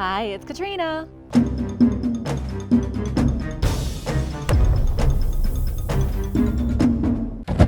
Hi, it's Katrina.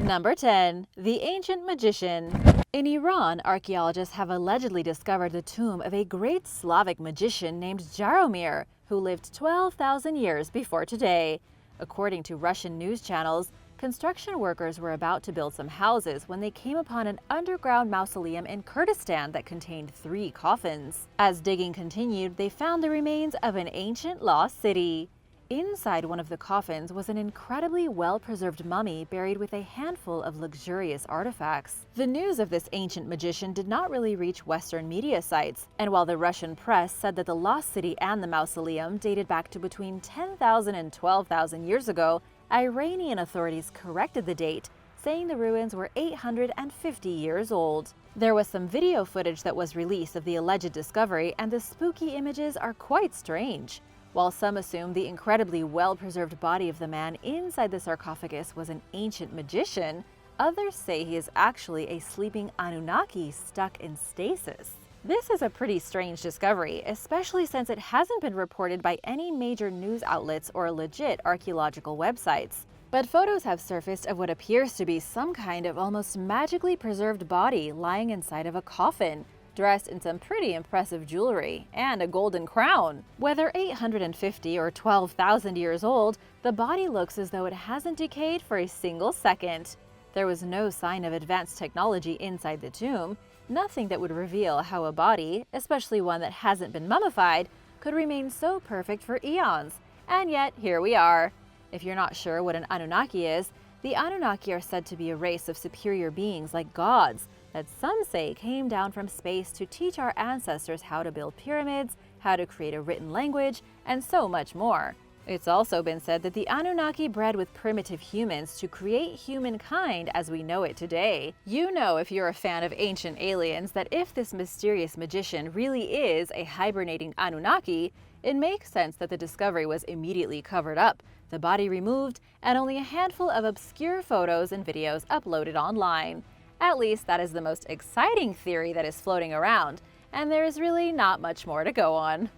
Number 10. The Ancient Magician. In Iran, archaeologists have allegedly discovered the tomb of a great Slavic magician named Jaromir, who lived 12,000 years before today. According to Russian news channels, construction workers were about to build some houses when they came upon an underground mausoleum in Kurdistan that contained 3 coffins. As digging continued, they found the remains of an ancient lost city. Inside one of the coffins was an incredibly well-preserved mummy buried with a handful of luxurious artifacts. The news of this ancient magician did not really reach Western media sites, and while the Russian press said that the lost city and the mausoleum dated back to between 10,000 and 12,000 years ago, Iranian authorities corrected the date, saying the ruins were 850 years old. There was some video footage that was released of the alleged discovery, and the spooky images are quite strange. While some assume the incredibly well-preserved body of the man inside the sarcophagus was an ancient magician, others say he is actually a sleeping Anunnaki stuck in stasis. This is a pretty strange discovery, especially since it hasn't been reported by any major news outlets or legit archaeological websites. But photos have surfaced of what appears to be some kind of almost magically preserved body lying inside of a coffin, dressed in some pretty impressive jewelry and a golden crown. Whether 850 or 12,000 years old, the body looks as though it hasn't decayed for a single second. There was no sign of advanced technology inside the tomb, nothing that would reveal how a body, especially one that hasn't been mummified, could remain so perfect for eons. And yet, here we are. If you're not sure what an Anunnaki is, the Anunnaki are said to be a race of superior beings like gods, that some say came down from space to teach our ancestors how to build pyramids, how to create a written language, and so much more. It's also been said that the Anunnaki bred with primitive humans to create humankind as we know it today. You know, if you're a fan of ancient aliens, that if this mysterious magician really is a hibernating Anunnaki, it makes sense that the discovery was immediately covered up, the body removed, and only a handful of obscure photos and videos uploaded online. At least that is the most exciting theory that is floating around, and there is really not much more to go on.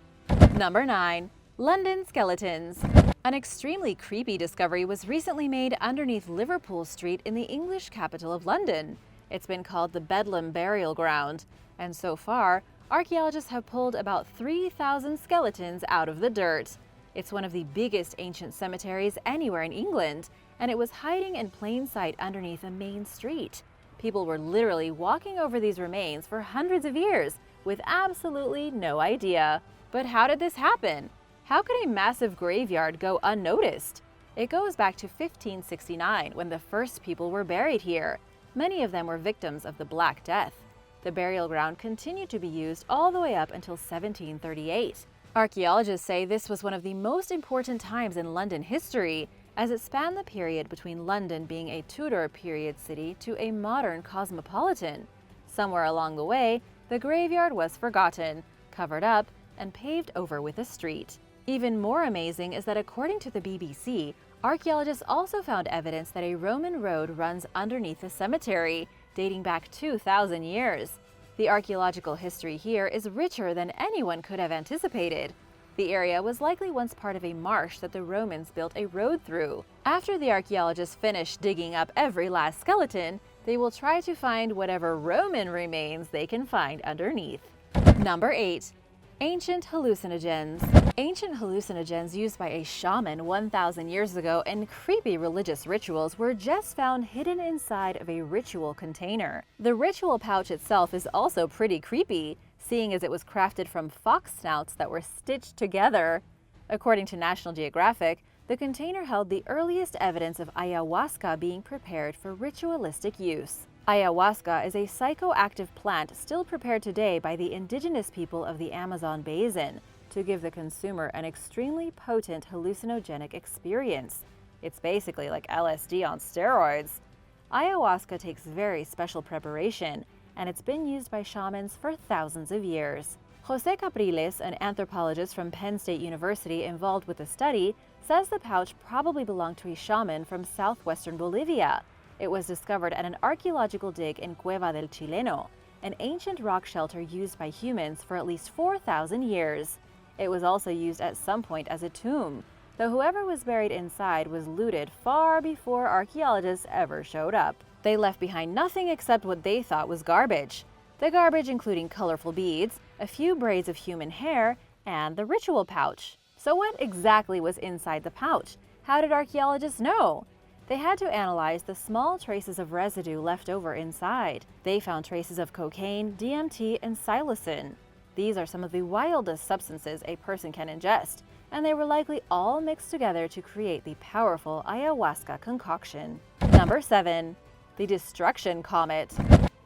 Number 9. London Skeletons. An extremely creepy discovery was recently made underneath Liverpool Street in the English capital of London. It's been called the Bedlam burial ground, and so far, archaeologists have pulled about 3,000 skeletons out of the dirt. It's one of the biggest ancient cemeteries anywhere in England, and it was hiding in plain sight underneath a main street. People were literally walking over these remains for hundreds of years with absolutely no idea. But how did this happen? How could a massive graveyard go unnoticed? It goes back to 1569 when the first people were buried here. Many of them were victims of the Black Death. The burial ground continued to be used all the way up until 1738. Archaeologists say this was one of the most important times in London history, as it spanned the period between London being a Tudor period city to a modern cosmopolitan. Somewhere along the way, the graveyard was forgotten, covered up, and paved over with a street. Even more amazing is that according to the BBC, archaeologists also found evidence that a Roman road runs underneath the cemetery, dating back 2,000 years. The archaeological history here is richer than anyone could have anticipated. The area was likely once part of a marsh that the Romans built a road through. After the archaeologists finish digging up every last skeleton, they will try to find whatever Roman remains they can find underneath. Number 8. Ancient hallucinogens. Ancient hallucinogens used by a shaman 1,000 years ago in creepy religious rituals were just found hidden inside of a ritual container. The ritual pouch itself is also pretty creepy, seeing as it was crafted from fox snouts that were stitched together. According to National Geographic, the container held the earliest evidence of ayahuasca being prepared for ritualistic use. Ayahuasca is a psychoactive plant still prepared today by the indigenous people of the Amazon basin to give the consumer an extremely potent hallucinogenic experience. It's basically like LSD on steroids. Ayahuasca takes very special preparation, and it's been used by shamans for thousands of years. Jose Capriles, an anthropologist from Penn State University involved with the study, says the pouch probably belonged to a shaman from southwestern Bolivia. It was discovered at an archaeological dig in Cueva del Chileno, an ancient rock shelter used by humans for at least 4,000 years. It was also used at some point as a tomb, though whoever was buried inside was looted far before archaeologists ever showed up. They left behind nothing except what they thought was garbage. The garbage including colorful beads, a few braids of human hair, and the ritual pouch. So what exactly was inside the pouch? How did archaeologists know? They had to analyze the small traces of residue left over inside. They found traces of cocaine, DMT, and psilocin. These are some of the wildest substances a person can ingest, and they were likely all mixed together to create the powerful ayahuasca concoction. Number 7. The Destruction Comet.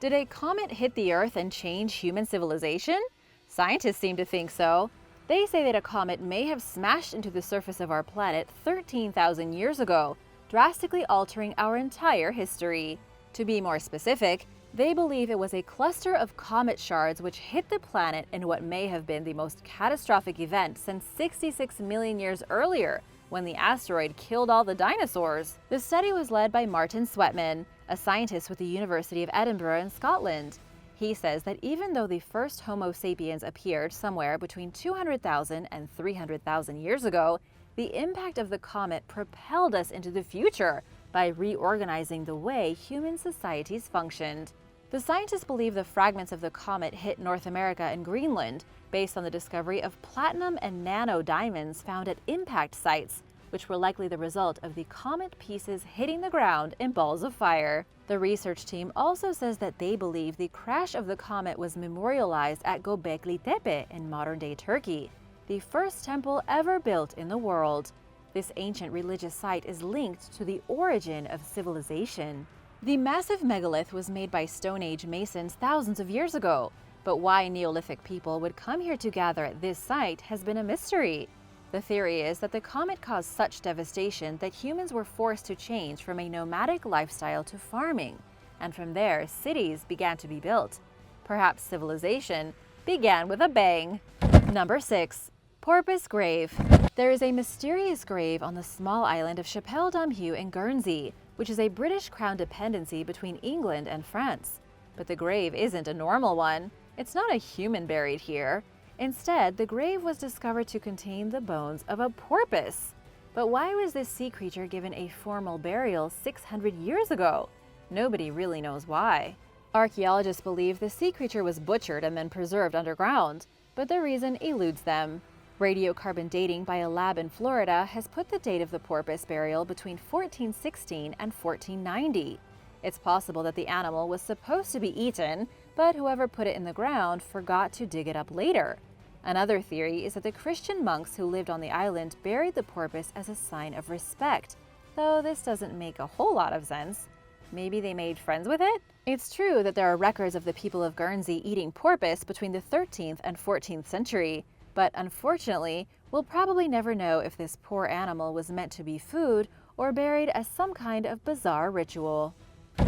Did a comet hit the Earth and change human civilization? Scientists seem to think so. They say that a comet may have smashed into the surface of our planet 13,000 years ago, drastically altering our entire history. To be more specific, they believe it was a cluster of comet shards which hit the planet in what may have been the most catastrophic event since 66 million years earlier, when the asteroid killed all the dinosaurs. The study was led by Martin Sweatman, a scientist with the University of Edinburgh in Scotland. He says that even though the first Homo sapiens appeared somewhere between 200,000 and 300,000 years ago, the impact of the comet propelled us into the future by reorganizing the way human societies functioned. The scientists believe the fragments of the comet hit North America and Greenland based on the discovery of platinum and nano diamonds found at impact sites, which were likely the result of the comet pieces hitting the ground in balls of fire. The research team also says that they believe the crash of the comet was memorialized at Gobekli Tepe in modern-day Turkey, the first temple ever built in the world. This ancient religious site is linked to the origin of civilization. The massive megalith was made by Stone Age masons thousands of years ago, but why Neolithic people would come here to gather at this site has been a mystery. The theory is that the comet caused such devastation that humans were forced to change from a nomadic lifestyle to farming, and from there cities began to be built. Perhaps civilization began with a bang. Number 6. Porpoise Grave. There is a mysterious grave on the small island of Chapelle Dom Hue in Guernsey, which is a British Crown dependency between England and France. But the grave isn't a normal one. It's not a human buried here. Instead, the grave was discovered to contain the bones of a porpoise. But why was this sea creature given a formal burial 600 years ago? Nobody really knows why. Archaeologists believe the sea creature was butchered and then preserved underground, but the reason eludes them. Radiocarbon dating by a lab in Florida has put the date of the porpoise burial between 1416 and 1490. It's possible that the animal was supposed to be eaten, but whoever put it in the ground forgot to dig it up later. Another theory is that the Christian monks who lived on the island buried the porpoise as a sign of respect, though this doesn't make a whole lot of sense. Maybe they made friends with it? It's true that there are records of the people of Guernsey eating porpoise between the 13th and 14th century, but unfortunately, we'll probably never know if this poor animal was meant to be food or buried as some kind of bizarre ritual.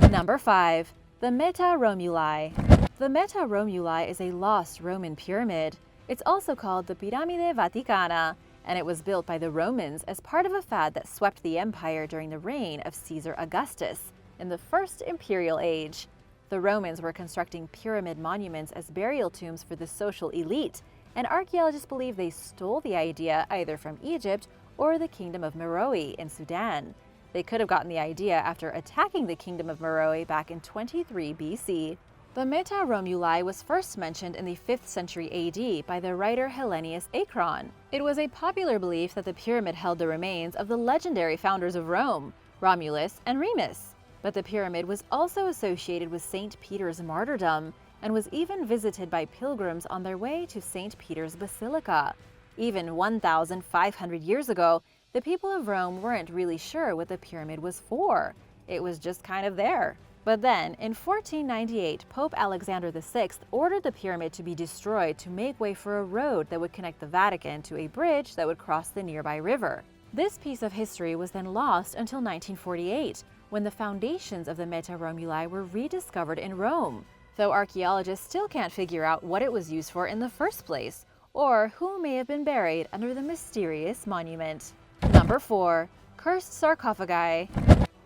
Number 5. The Meta Romuli. The Meta Romuli is a lost Roman pyramid. It's also called the Piramide Vaticana, and it was built by the Romans as part of a fad that swept the empire during the reign of Caesar Augustus in the First Imperial Age. The Romans were constructing pyramid monuments as burial tombs for the social elite, and archaeologists believe they stole the idea either from Egypt or the Kingdom of Meroe in Sudan. They could have gotten the idea after attacking the Kingdom of Meroe back in 23 BC. The Meta Romuli was first mentioned in the 5th century AD by the writer Hellenius Acron. It was a popular belief that the pyramid held the remains of the legendary founders of Rome, Romulus and Remus. But the pyramid was also associated with St. Peter's martyrdom, and was even visited by pilgrims on their way to St. Peter's Basilica. Even 1,500 years ago, the people of Rome weren't really sure what the pyramid was for. It was just kind of there. But then, in 1498, Pope Alexander VI ordered the pyramid to be destroyed to make way for a road that would connect the Vatican to a bridge that would cross the nearby river. This piece of history was then lost until 1948, when the foundations of the Meta Romuli were rediscovered in Rome, though archaeologists still can't figure out what it was used for in the first place, or who may have been buried under the mysterious monument. Number 4. Cursed Sarcophagi.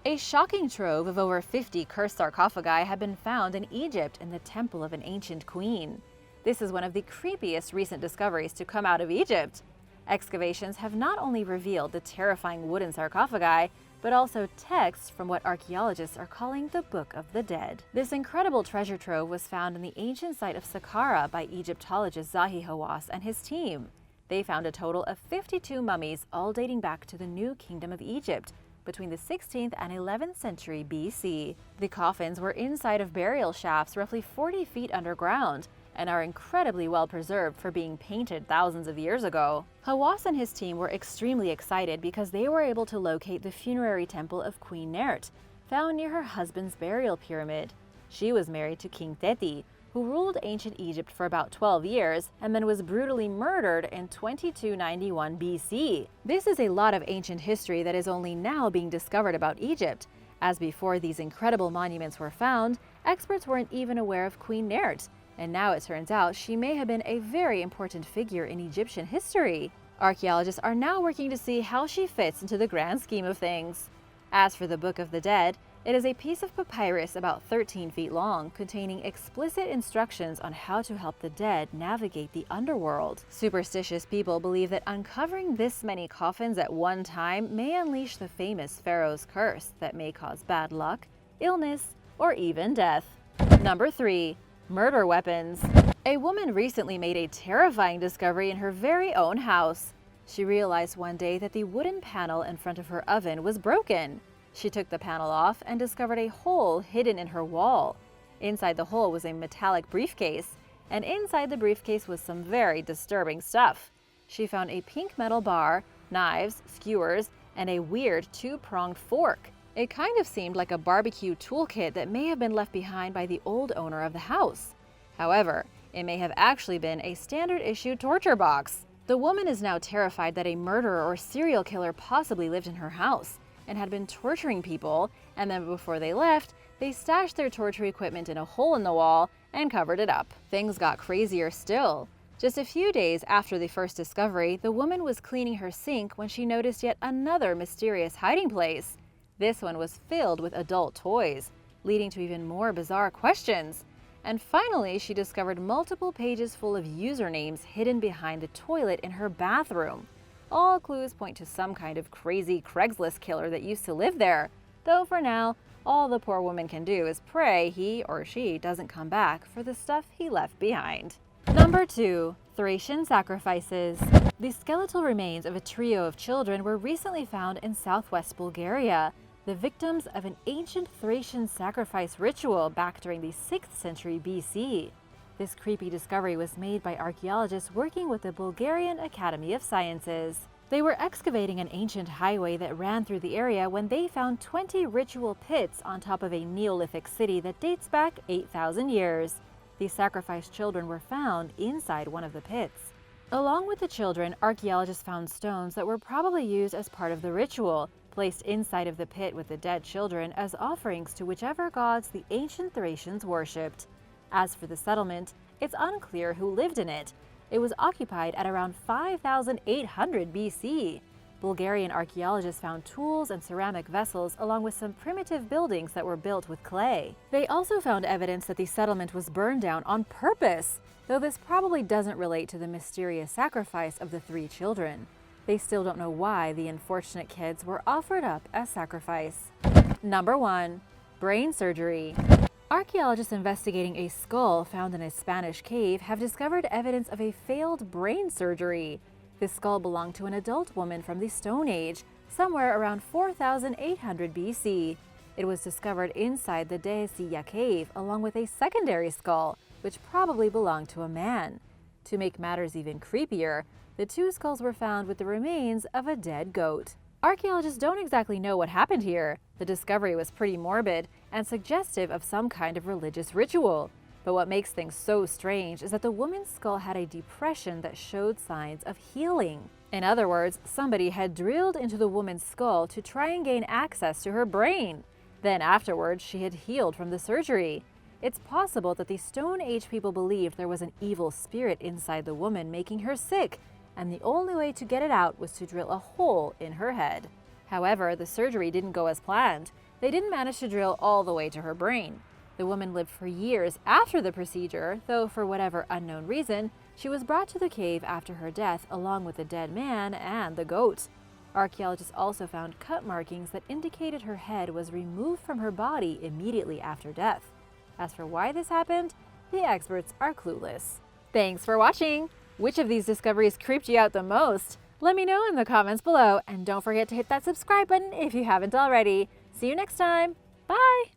A shocking trove of over 50 cursed sarcophagi have been found in Egypt in the temple of an ancient queen. This is one of the creepiest recent discoveries to come out of Egypt. Excavations have not only revealed the terrifying wooden sarcophagi, but also texts from what archaeologists are calling the Book of the Dead. This incredible treasure trove was found in the ancient site of Saqqara by Egyptologist Zahi Hawass and his team. They found a total of 52 mummies, all dating back to the New Kingdom of Egypt, between the 16th and 11th century BC. The coffins were inside of burial shafts roughly 40 feet underground and are incredibly well preserved for being painted thousands of years ago. Hawass and his team were extremely excited because they were able to locate the funerary temple of Queen Naert, found near her husband's burial pyramid. She was married to King Teti, who ruled ancient Egypt for about 12 years and then was brutally murdered in 2291 BC. This is a lot of ancient history that is only now being discovered about Egypt, as before these incredible monuments were found, experts weren't even aware of Queen Naert, and now it turns out she may have been a very important figure in Egyptian history. Archaeologists are now working to see how she fits into the grand scheme of things. As for the Book of the Dead, it is a piece of papyrus about 13 feet long, containing explicit instructions on how to help the dead navigate the underworld. Superstitious people believe that uncovering this many coffins at one time may unleash the famous pharaoh's curse that may cause bad luck, illness, or even death. Number 3. Murder weapons. A woman recently made a terrifying discovery in her very own house. She realized one day that the wooden panel in front of her oven was broken. She took the panel off and discovered a hole hidden in her wall. Inside the hole was a metallic briefcase, and inside the briefcase was some very disturbing stuff. She found a pink metal bar, knives, skewers, and a weird two-pronged fork. It kind of seemed like a barbecue toolkit that may have been left behind by the old owner of the house. However, it may have actually been a standard-issue torture box. The woman is now terrified that a murderer or serial killer possibly lived in her house and had been torturing people, and then before they left, they stashed their torture equipment in a hole in the wall and covered it up. Things got crazier still. Just a few days after the first discovery, the woman was cleaning her sink when she noticed yet another mysterious hiding place. This one was filled with adult toys, leading to even more bizarre questions. And finally, she discovered multiple pages full of usernames hidden behind the toilet in her bathroom. All clues point to some kind of crazy Craigslist killer that used to live there, though for now, all the poor woman can do is pray he or she doesn't come back for the stuff he left behind. Number 2. Thracian sacrifices. The skeletal remains of a trio of children were recently found in southwest Bulgaria, the victims of an ancient Thracian sacrifice ritual back during the 6th century BC. This creepy discovery was made by archaeologists working with the Bulgarian Academy of Sciences. They were excavating an ancient highway that ran through the area when they found 20 ritual pits on top of a Neolithic city that dates back 8,000 years. The sacrificed children were found inside one of the pits. Along with the children, archaeologists found stones that were probably used as part of the ritual, placed inside of the pit with the dead children as offerings to whichever gods the ancient Thracians worshipped. As for the settlement, it's unclear who lived in it. It was occupied at around 5,800 BC. Bulgarian archaeologists found tools and ceramic vessels along with some primitive buildings that were built with clay. They also found evidence that the settlement was burned down on purpose, though this probably doesn't relate to the mysterious sacrifice of the 3 children. They still don't know why the unfortunate kids were offered up as sacrifice. Number 1. Brain surgery. Archaeologists investigating a skull found in a Spanish cave have discovered evidence of a failed brain surgery. This skull belonged to an adult woman from the Stone Age, somewhere around 4,800 BC. It was discovered inside the Dehesilla Cave along with a secondary skull, which probably belonged to a man. To make matters even creepier, the 2 skulls were found with the remains of a dead goat. Archaeologists don't exactly know what happened here. The discovery was pretty morbid and suggestive of some kind of religious ritual. But what makes things so strange is that the woman's skull had a depression that showed signs of healing. In other words, somebody had drilled into the woman's skull to try and gain access to her brain. Then afterwards, she had healed from the surgery. It's possible that the Stone Age people believed there was an evil spirit inside the woman making her sick, and the only way to get it out was to drill a hole in her head. However, the surgery didn't go as planned. they didn't manage to drill all the way to her brain. The woman lived for years after the procedure, though for whatever unknown reason, she was brought to the cave after her death along with the dead man and the goat. Archaeologists also found cut markings that indicated her head was removed from her body immediately after death. As for why this happened, the experts are clueless. Thanks for watching! Which of these discoveries creeped you out the most? Let me know in the comments below, and don't forget to hit that subscribe button if you haven't already. See you next time! Bye!